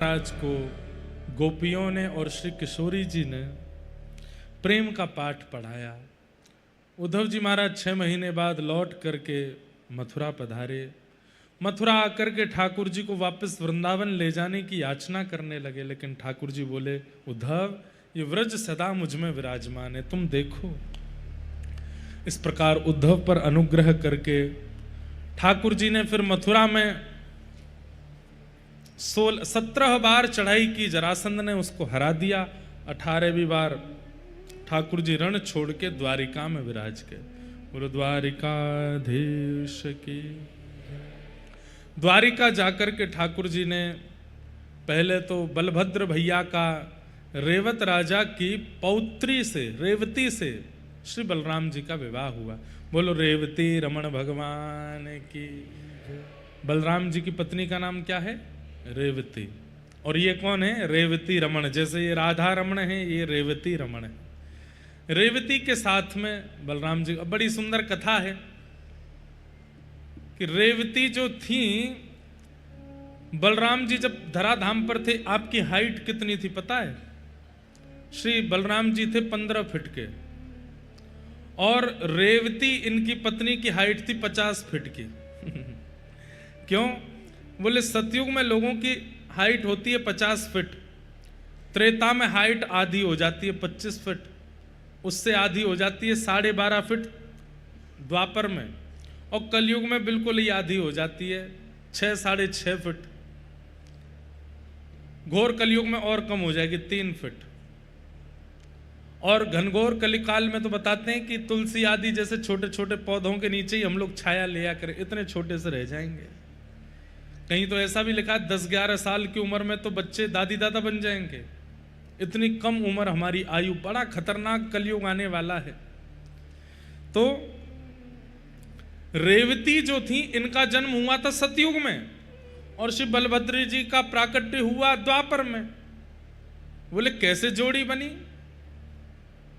महाराज को गोपियों ने और श्री किशोरी जी ने प्रेम का पाठ पढ़ाया। उद्धव जी महाराज 6 महीने बाद लौट करके मथुरा पधारे। मथुरा आकर के ठाकुर जी को वापस वृंदावन ले जाने की याचना करने लगे, लेकिन ठाकुर जी बोले, उद्धव ये व्रज सदा मुझ में विराजमान है, तुम देखो। इस प्रकार उद्धव पर अनुग्रह करके ठाकुर जी ने फिर मथुरा में 17 बार चढ़ाई की, जरासंध ने उसको हरा दिया। 18वीं बार ठाकुर जी रण छोड़ के द्वारिका में विराज गए। बोलो द्वारिकाधीश की। द्वारिका जाकर के ठाकुर जी ने पहले तो बलभद्र भैया का रेवत राजा की पौत्री से, रेवती से श्री बलराम जी का विवाह हुआ। बोलो रेवती रमण भगवान की। बलराम जी की पत्नी का नाम क्या है? रेवती। और ये कौन है? रेवती रमण। जैसे ये राधा रमण है, ये रेवती रमण है। रेवती के साथ में बलराम जी, बड़ी सुंदर कथा है कि रेवती जो थी, बलराम जी जब धराधाम पर थे, आपकी हाइट कितनी थी पता है? श्री बलराम जी थे 15 फीट के, और रेवती इनकी पत्नी की हाइट थी 50 फीट की। क्यों? बोले सतयुग में लोगों की हाइट होती है 50 फीट, त्रेता में हाइट आधी हो जाती है 25 फीट, उससे आधी हो जाती है 12.5 फीट द्वापर में, और कलयुग में बिल्कुल ही आधी हो जाती है 6-6.5 फीट। घोर कलयुग में और कम हो जाएगी 3 फीट। और घनघोर कलिकाल में तो बताते हैं कि तुलसी आदि जैसे छोटे छोटे पौधों के नीचे ही हम लोग छाया लिया करें, इतने छोटे से रह जाएंगे। कहीं तो ऐसा भी लिखा है 10-11 साल की उम्र में तो बच्चे दादी दादा बन जाएंगे। इतनी कम उम्र हमारी आयु, बड़ा खतरनाक कलयुग आने वाला है। तो रेवती जो थी, इनका जन्म हुआ था सतयुग में, और श्री बलभद्र जी का प्राकट्य हुआ द्वापर में। बोले कैसे जोड़ी बनी?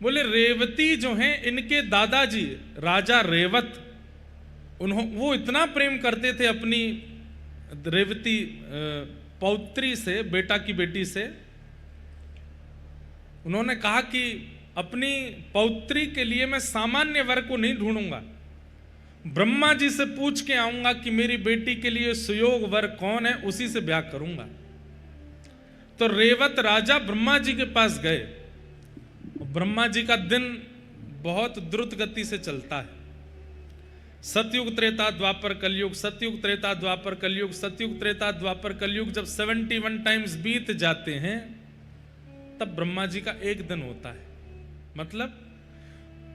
बोले रेवती जो हैं, इनके दादाजी राजा रेवत, वो इतना प्रेम करते थे अपनी रेवती पौत्री से, बेटा की बेटी से। उन्होंने कहा कि अपनी पौत्री के लिए मैं सामान्य वर को नहीं ढूंढूंगा, ब्रह्मा जी से पूछ के आऊंगा कि मेरी बेटी के लिए सुयोग वर कौन है, उसी से ब्याह करूंगा। तो रेवत राजा ब्रह्मा जी के पास गए। ब्रह्मा जी का दिन बहुत द्रुत गति से चलता है। सतयुग त्रेता द्वापर कलयुग, सतयुग त्रेता द्वापर कलयुग, सतयुग त्रेता द्वापर कलयुग। जब 71 टाइम्स बीत जाते हैं, तब ब्रह्मा जी का एक दिन होता है। मतलब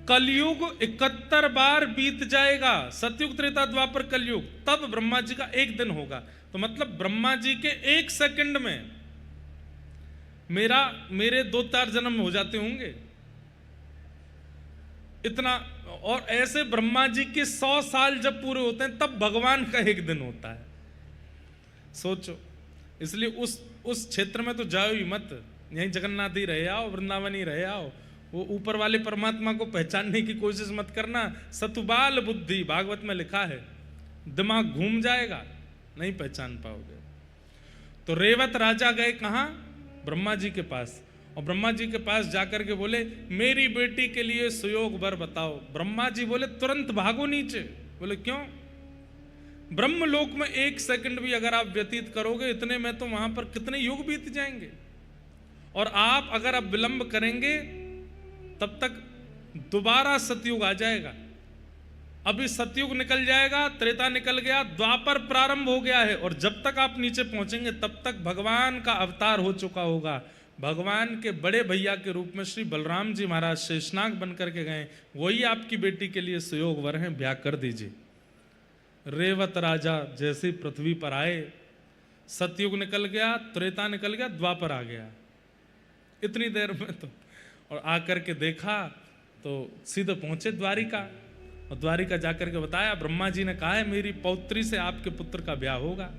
कलयुग 71 बार बीत जाएगा, सतयुग त्रेता द्वापर कलयुग, तब ब्रह्मा जी का एक दिन होगा। तो मतलब ब्रह्मा जी के 1 सेकंड में मेरे 2-4 जन्म हो जाते होंगे, इतना। और ऐसे ब्रह्मा जी के 100 साल जब पूरे होते हैं, तब भगवान का एक दिन होता है। सोचो। इसलिए उस क्षेत्र में तो जाओ ही मत, यहीं जगन्नाथ ही रहे आओ, वृंदावन ही रहे आओ। वो ऊपर वाले परमात्मा को पहचानने की कोशिश मत करना। सतुबाल बुद्धि भागवत में लिखा है, दिमाग घूम जाएगा, नहीं पहचान पाओगे। तो रेवत राजा गए कहां? ब्रह्मा जी के पास। और ब्रह्मा जी के पास जाकर के बोले, मेरी बेटी के लिए सुयोग वर बताओ। ब्रह्मा जी बोले, तुरंत भागो नीचे। बोले क्यों? ब्रह्मलोक में 1 सेकंड भी अगर आप व्यतीत करोगे, इतने में तो वहां पर कितने युग बीत जाएंगे। और आप अगर अब विलंब करेंगे, तब तक दोबारा सतयुग आ जाएगा। अभी सतयुग निकल जाएगा, त्रेता निकल गया, द्वापर प्रारंभ हो गया है। और जब तक आप नीचे पहुंचेंगे, तब तक भगवान का अवतार हो चुका होगा। भगवान के बड़े भैया के रूप में श्री बलराम जी महाराज शेषनाग बन करके गए, वही आपकी बेटी के लिए सुयोग वर हैं, ब्याह कर दीजिए। रेवत राजा जैसे पृथ्वी पर आए, सतयुग निकल गया, त्रेता निकल गया, द्वापर आ गया इतनी देर में। तो और आकर के देखा तो सीधे पहुंचे द्वारिका, और द्वारिका जाकर के बताया, ब्रह्मा जी ने कहा है मेरी पौत्री से आपके पुत्र का ब्याह होगा।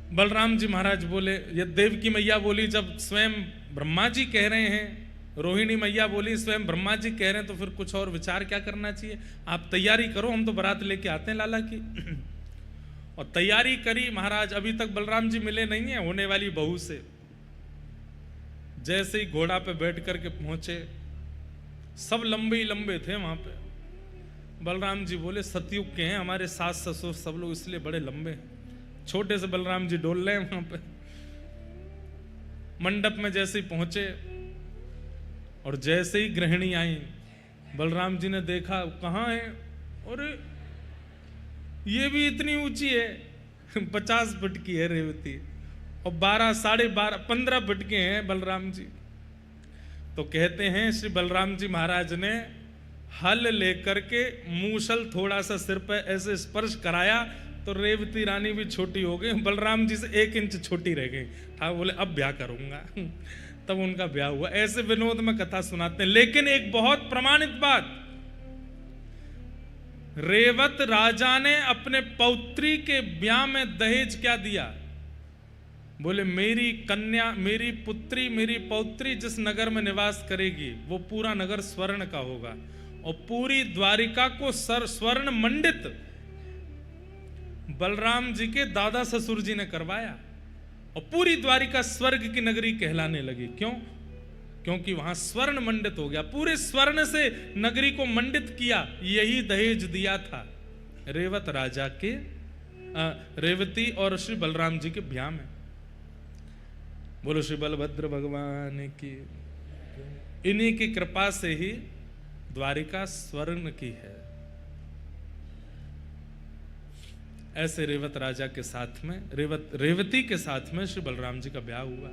बलराम जी महाराज बोले, ये देव की मैया बोली, जब स्वयं ब्रह्मा जी कह रहे हैं, रोहिणी मैया बोली स्वयं ब्रह्मा जी कह रहे हैं, तो फिर कुछ और विचार क्या करना चाहिए? आप तैयारी करो, हम तो बारात लेके आते हैं लाला की। और तैयारी करी महाराज। अभी तक बलराम जी मिले नहीं है होने वाली बहू से। जैसे ही घोड़ा पे बैठ करके पहुंचे, सब लंबे ही लंबे थे वहां पे। बलराम जी बोले सतयुग के हैं, हमारे सास ससुर सब लोग इसलिए बड़े लंबे हैं। छोटे से बलराम जी डोल रहे हैं वहां पे। मंडप में जैसे ही पहुंचे और जैसे ही गृहिणी आई, बलराम जी ने देखा कहाँ है, और ये भी इतनी ऊंची है, 50 फुट की है रेवती, और 12, 12.5, 15 फुट के हैं बलराम जी। तो कहते हैं श्री बलराम जी महाराज ने हल लेकर के मूसल थोड़ा सा सिर पे ऐसे स्पर्श कराया तो रेवती रानी भी छोटी हो गई, बलराम जी से 1 इंच छोटी रह गई। ठाकुर बोले अब ब्याह करूंगा। तब उनका ब्याह हुआ। ऐसे विनोद में कथा सुनाते हैं। लेकिन एक बहुत प्रमाणित बात, रेवत राजा ने अपने पौत्री के ब्याह में दहेज क्या दिया? बोले मेरी कन्या, मेरी पुत्री, मेरी पौत्री जिस नगर में निवास करेगी वो पूरा नगर स्वर्ण का होगा, और पूरी द्वारिका को स्वर्ण मंडित बलराम जी के दादा ससुर जी ने करवाया, और पूरी द्वारिका स्वर्ग की नगरी कहलाने लगी। क्यों? क्योंकि वहां स्वर्ण मंडित हो गया, पूरे स्वर्ण से नगरी को मंडित किया। यही दहेज दिया था रेवत राजा के, रेवती और श्री बलराम जी के ब्याह में। बोलो श्री बलभद्र भगवान की। इन्हीं की कृपा से ही द्वारिका स्वर्ण की है। ऐसे रेवत राजा के साथ में, रेवती के साथ में श्री बलराम जी का ब्याह हुआ।